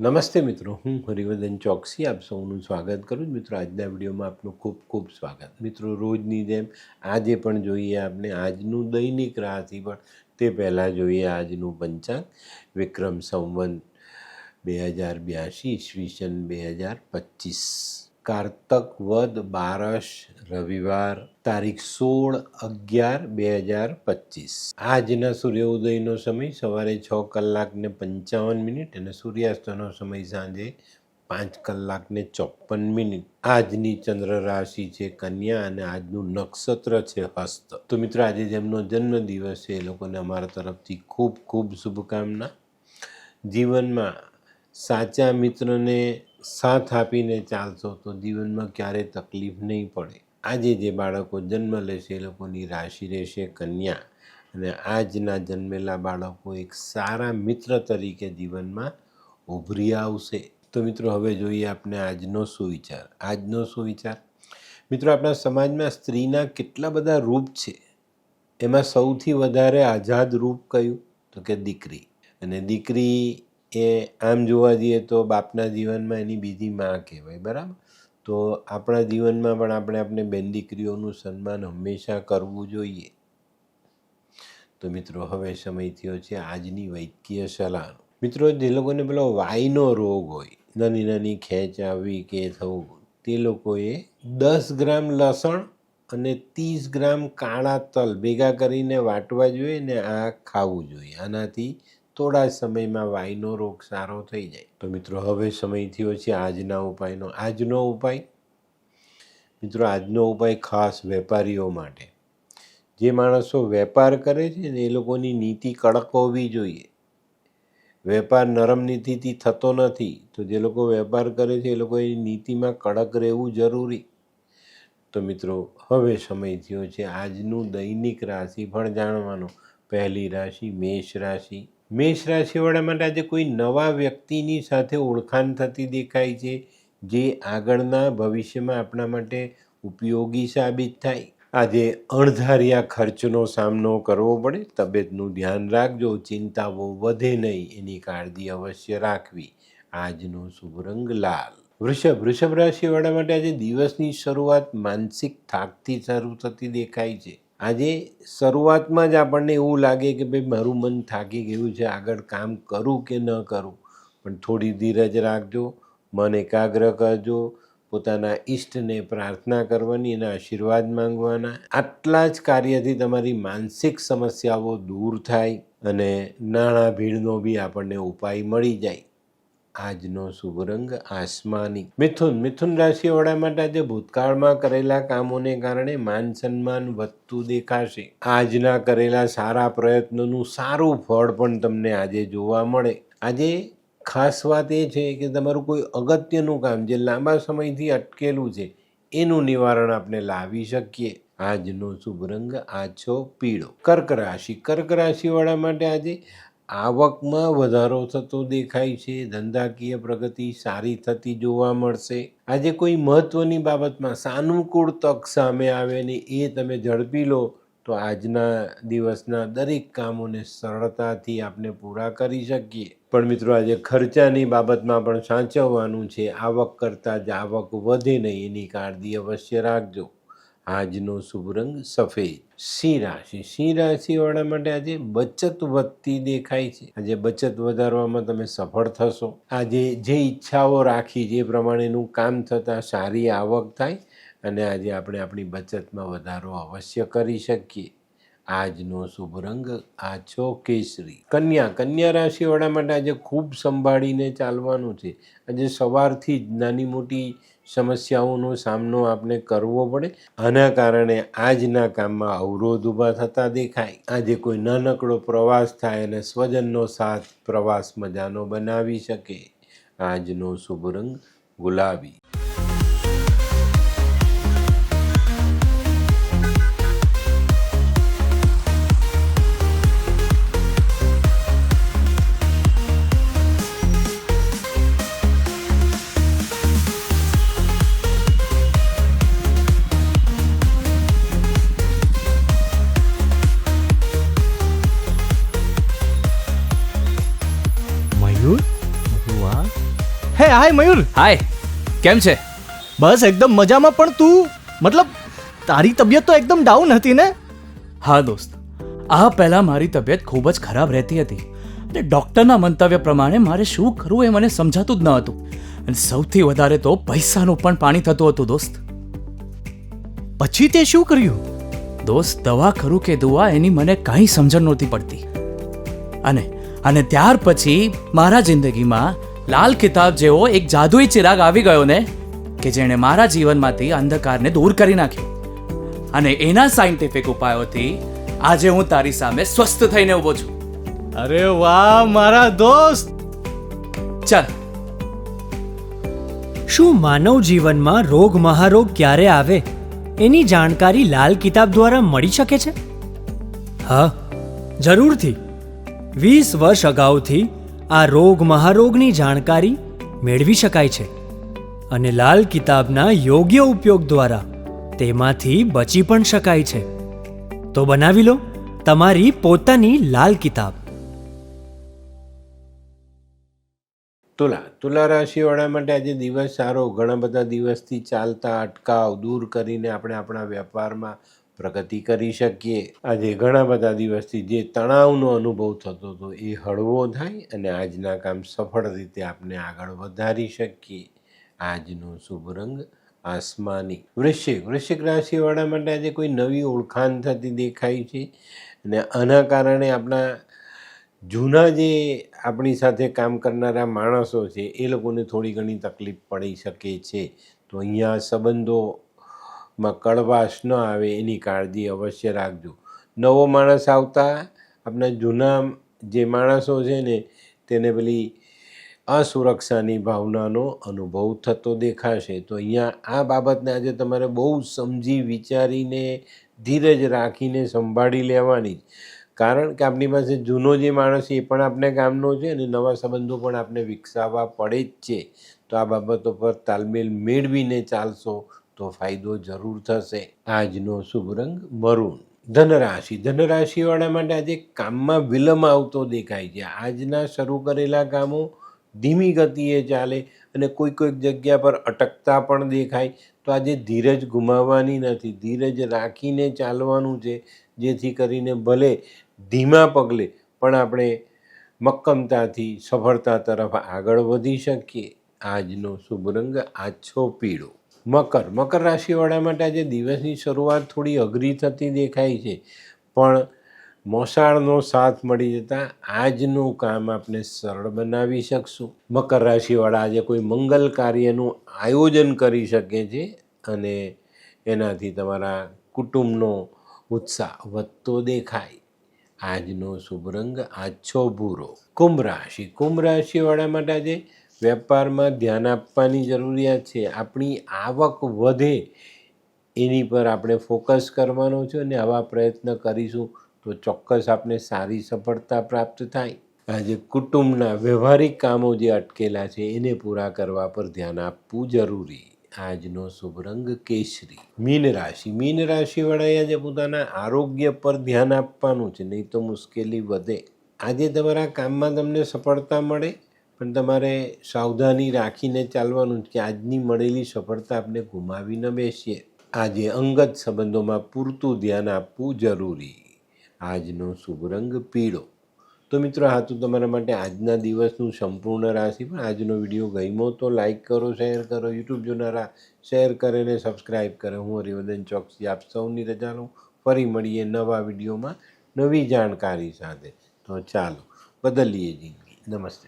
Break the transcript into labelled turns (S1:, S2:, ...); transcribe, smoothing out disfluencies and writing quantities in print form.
S1: નમસ્તે મિત્રો, હું હરિવર્ધન ચોકસી આપ સૌનું સ્વાગત કરું છું. મિત્રો, આજના વિડીયોમાં આપનું ખૂબ ખૂબ સ્વાગત. મિત્રો, રોજની જેમ આજે પણ જોઈએ આપણે આજનું દૈનિક રાશિફળ. તે પહેલાં જોઈએ આજનું પંચાંગ. વિક્રમ સંવત 2082 ઈસવીસન 2025, કારતક વદ 12 રવિવાર, તારીખ 16/11/2025. આજના સૂર્યોદયનો સમય સવારે 6:55 અને સૂર્યાસ્તનો સમય સાંજે 5:54. આજની ચંદ્ર રાશિ છે કન્યા અને આજનું નક્ષત્ર છે હસ્ત. તો મિત્રો, આજે જેમનો જન્મદિવસ છે એ લોકોને અમારા તરફથી ખૂબ ખૂબ શુભકામના. જીવનમાં સાચા મિત્રને સાથ આપીને ચાલશો તો જીવનમાં ક્યારેય તકલીફ નહીં પડે. આજે જે બાળકો જન્મ લેશે એ લોકોની રાશિ રહેશે કન્યા, અને આજના જન્મેલા બાળકો એક સારા મિત્ર તરીકે જીવનમાં ઉભરી આવશે. તો મિત્રો, હવે જોઈએ આપણે આજનો સુવિચાર. મિત્રો, આપણા સમાજમાં સ્ત્રીના કેટલા બધા રૂપ છે. એમાં સૌથી વધારે આઝાદ રૂપ કયું? તો કે દીકરી. અને દીકરી એ આમ જોવા જઈએ તો બાપના જીવનમાં એની બીજી માં કહેવાય, બરાબર? તો આપણા જીવનમાં પણ આપણે બેન દીકરીઓનું સન્માન હંમેશા કરવું જોઈએ. તો મિત્રો, હવે સમય થયો છે આજની વૈદ્યકીય સલાહનો. મિત્રો, જે લોકોને પેલો વાઈનો રોગ હોય, નાની નાની ખેંચ આવી કે થવું, તે લોકોએ 10 ગ્રામ લસણ અને 30 ગ્રામ કાળા તલ ભેગા કરીને વાટવા જોઈએ ને આ ખાવું જોઈએ. આનાથી થોડા સમયમાં વાઈનો રોગ સારો થઈ જાય. તો મિત્રો, હવે સમય થયો છે આજના ઉપાયનો. આજનો ઉપાય ખાસ વેપારીઓ માટે. જે માણસો વેપાર કરે છે ને એ લોકોની નીતિ કડક હોવી જોઈએ. વેપાર નરમ નીતિથી થતો નથી. તો જે લોકો વેપાર કરે છે એ લોકોની નીતિમાં કડક રહેવું જરૂરી. તો મિત્રો, હવે સમય થયો છે આજનું દૈનિક રાશિફળ જાણવાનો. પહેલી રાશિ મેષ રાશિ. મેષ રાશિવાળા માટે આજે કોઈ નવા વ્યક્તિની સાથે ઓળખાણ થતી દેખાય છે, જે આગળના ભવિષ્યમાં આપણા માટે ઉપયોગી સાબિત થાય. આજે અણધાર્યા ખર્ચનો સામનો કરવો પડે. તબિયતનું ધ્યાન રાખજો. ચિંતાઓ વધે નહીં, એની કાળજી અવશ્ય રાખવી. આજનો શુભ રંગ લાલ. વૃષભ રાશિવાળા માટે આજે દિવસની શરૂઆત માનસિક થાકથી શરૂ થતી દેખાય છે. આજે શરૂઆતમાં જ આપણને એવું લાગે કે ભાઈ મારું મન થાકી ગયું છે, આગળ કામ કરું કે ન કરું. પણ થોડી ધીરજ રાખજો, મન એકાગ્ર કરજો, પોતાના ઈષ્ટને પ્રાર્થના કરવાની અને આશીર્વાદ માંગવાના. આટલા જ કાર્યથી તમારી માનસિક સમસ્યાઓ દૂર થાય અને નાણાં ભીડનો બી આપણને ઉપાય મળી જાય. આજનો શુભ રંગ આસમાની. મિથુન રાશિવાળા માટે આજે ભૂતકાળમાં કરેલા કામોને કારણે માન સન્માન વધતું દેખાશે. આજના કરેલા સારા પ્રયત્નોનું સારું ફળ પણ તમને આજે જોવા મળે. આજે ખાસ વાત એ છે કે તમારું કોઈ અગત્યનું કામ જે લાંબા સમયથી અટકેલું છે એનું નિવારણ આપણે લાવી શકીએ. આજનો શુભ રંગ આછો પીળો. કર્ક રાશિવાળા માટે આજે આવકમાં વધારો થતો દેખાય છે. ધંધાકીય પ્રગતિ સારી થતી જોવા મળશે. આજે કોઈ મહત્વની બાબતમાં સાનુકૂળ તક સામે આવે ને એ તમે ઝડપી લો તો આજના દિવસના દરેક કામોને સરળતાથી આપણે પૂરા કરી શકીએ. પણ મિત્રો, આજે ખર્ચાની બાબતમાં પણ સાચવવાનું છે. આવક કરતાં જ આવક વધે નહીં, એની કાળજી અવશ્ય રાખજો. આજનો શુભ રંગ સફેદ. સિંહ રાશિવાળા માટે આજે બચત વધતી દેખાય છે. આજે બચત વધારવામાં તમે સફળ થશો. આજે જે ઈચ્છાઓ રાખી જે પ્રમાણેનું કામ થતાં સારી આવક થાય અને આજે આપણે આપણી બચતમાં વધારો અવશ્ય કરી શકીએ. આજનો શુભ રંગ આછો કેસરી. કન્યા રાશિવાળા માટે આજે ખૂબ સંભાળીને ચાલવાનું છે. આજે સવારથી જ નાની મોટી સમસ્યાઓનો સામનો આપણે કરવો પડે. આના કારણે આજના કામમાં અવરોધ ઊભા થતા દેખાય. આજે કોઈ નાનકડો પ્રવાસ થાય અને સ્વજનનો સાથ પ્રવાસ મજાનો બનાવી શકે. આજનો શુભ રંગ ગુલાબી.
S2: મયુર, મહુવા, હાય મયુર.
S3: હાય, કેમ છે?
S2: બસ એકદમ મજામાં. પણ તું મતલબ તારી તબિયત તો એકદમ ડાઉન હતી ને?
S3: હા દોસ્ત, આ પહેલાં મારી તબિયત ખૂબ જ ખરાબ રહેતી હતી અને ડૉક્ટરના મંતવ્ય પ્રમાણે મારે શું કરવું એ મને સમજાતું જ ન હતું. અને સૌથી વધારે તો પૈસાનું પણ પાણી થતું હતું દોસ્ત.
S2: પછી તે શું કર્યું?
S3: દોસ્ત, દવા કરું કે દુઆ એની મને કાંઈ સમજણ નહોતી પડતી. અને ત્યાર પછી મારા જિંદગીમાં લાલ કિતાબ જેવો એક જાદુઈ ચિરાગ આવી ગયો ને, કે જેણે મારા જીવનમાંથી અંધકારને દૂર કરી નાખ્યો. અને એના સાયન્ટિફિક ઉપાયોથી આજે હું તારી સામે સ્વસ્થ થઈને ઊભો છું.
S2: અરે વાહ મારા દોસ્ત.
S3: ચાલ.
S4: શું માનવ જીવનમાં રોગ મહારોગ ક્યારે આવે એની જાણકારી લાલ કિતાબ દ્વારા મળી શકે છે? હા, જરૂરથી. 20 વર્ષ અગાઉથી આ રોગ મહારોગની જાણકારી મેળવી શકાય છે અને લાલ કિતાબના યોગ્ય ઉપયોગ દ્વારા તેમાંથી બચી પણ શકાય છે. તો બનાવી લો તમારી પોતાની લાલ કિતાબ.
S1: તુલા રાશિવાળા માટે આજે દિવસ સારો. ઘણા બધા દિવસથી ચાલતા અટકાવ દૂર કરીને આપણે આપણા વેપારમાં પ્રગતિ કરી શકીએ. આજે ઘણા બધા દિવસથી જે તણાવનો અનુભવ થતો હતો એ હળવો થાય અને આજના કામ સફળ રીતે આપણે આગળ વધારી શકીએ. આજનો શુભ રંગ આસમાની. વૃશ્ચિક રાશિવાળા માટે આજે કોઈ નવી ઓળખાણ થતી દેખાય છે અને આના કારણે આપણા જૂના જે આપણી સાથે કામ કરનારા માણસો છે એ લોકોને થોડી ઘણી તકલીફ પડી શકે છે. તો અહીંયા સંબંધોમાં કડવાશ ન આવે એની કાળજી અવશ્ય રાખજો. નવો માણસ આવતા આપણા જૂના જે માણસો છે ને તેને પેલી અસુરક્ષાની ભાવનાનો અનુભવ થતો દેખાશે. તો અહીંયા આ બાબતને આજે તમારે બહુ સમજી વિચારીને ધીરજ રાખીને સંભાળી લેવાની. કારણ કે આપણી પાસે જૂનો જે માણસ છે એ પણ આપણે કામનો છે અને નવા સંબંધો પણ આપણે વિકસાવવા પડે જ છે. તો આ બાબતો પર તાલમેલ મેળવીને ચાલશો તો ફાયદો જરૂર થશે. આજનો શુભ રંગ મરૂન. ધનરાશિવાળા માટે આજે કામમાં વિલંબ આવતો દેખાય છે. આજના શરૂ કરેલા કામો ધીમી ગતિએ ચાલે અને કોઈક જગ્યા પર અટકતા પણ દેખાય. તો આજે ધીરજ ગુમાવવાની નથી, ધીરજ રાખીને ચાલવાનું છે, જેથી કરીને ભલે ધીમા પગલે પણ આપણે મક્કમતાથી સફળતા તરફ આગળ વધી શકીએ. આજનો શુભ રંગ આછો પીળો. મકર રાશિવાળા માટે આજે દિવસની શરૂઆત થોડી અઘરી થતી દેખાય છે, પણ મોસાળનો સાથ મળી જતાં આજનું કામ આપણે સરળ બનાવી શકશું. મકર રાશિવાળા આજે કોઈ મંગલ કાર્યનું આયોજન કરી શકે છે અને એનાથી તમારા કુટુંબનો ઉત્સાહ વધતો દેખાય. આજનો શુભ રંગ આછો ભૂરો. કુંભ રાશિવાળા માટે આજે વેપારમાં ધ્યાન આપવાની જરૂરિયાત છે. આપણી આવક વધે એની પર આપણે ફોકસ કરવાનો છે અને આવા પ્રયત્ન કરીશું તો ચોક્કસ આપણે સારી સફળતા પ્રાપ્ત થાય. આજે કુટુંબના વ્યવહારિક કામો જે અટકેલા છે એને પૂરા કરવા પર ધ્યાન આપવું જરૂરી. આજનો શુભ રંગ કેસરી. મીન રાશિવાળાએ આજે પોતાના આરોગ્ય પર ધ્યાન આપવાનું છે, નહીં તો મુશ્કેલી વધે. આજે તમારા કામમાં તમને સફળતા મળે, પણ તમારે સાવધાની રાખીને ચાલવાનું કે આજની મળેલી સફળતા આપણે ગુમાવી ન બેસીએ. આજે અંગત સંબંધોમાં પૂરતું ધ્યાન આપવું જરૂરી. આજનો શુભ રંગ પીળો. તો મિત્રો, હા તો તમારા માટે આજના દિવસનું સંપૂર્ણ રાશિ. પણ આજનો વિડીયો ગમ્યો તો લાઈક કરો, શેર કરો, યુટ્યુબ જોનારા શેર કરે ને સબસ્ક્રાઈબ કરે. હું હરિવર્ધન ચોકસી આપ સૌની રજા લઉં. ફરી મળીએ નવા વિડીયોમાં નવી જાણકારી સાથે. તો ચાલો બદલીએ જિંદગી. નમસ્તે.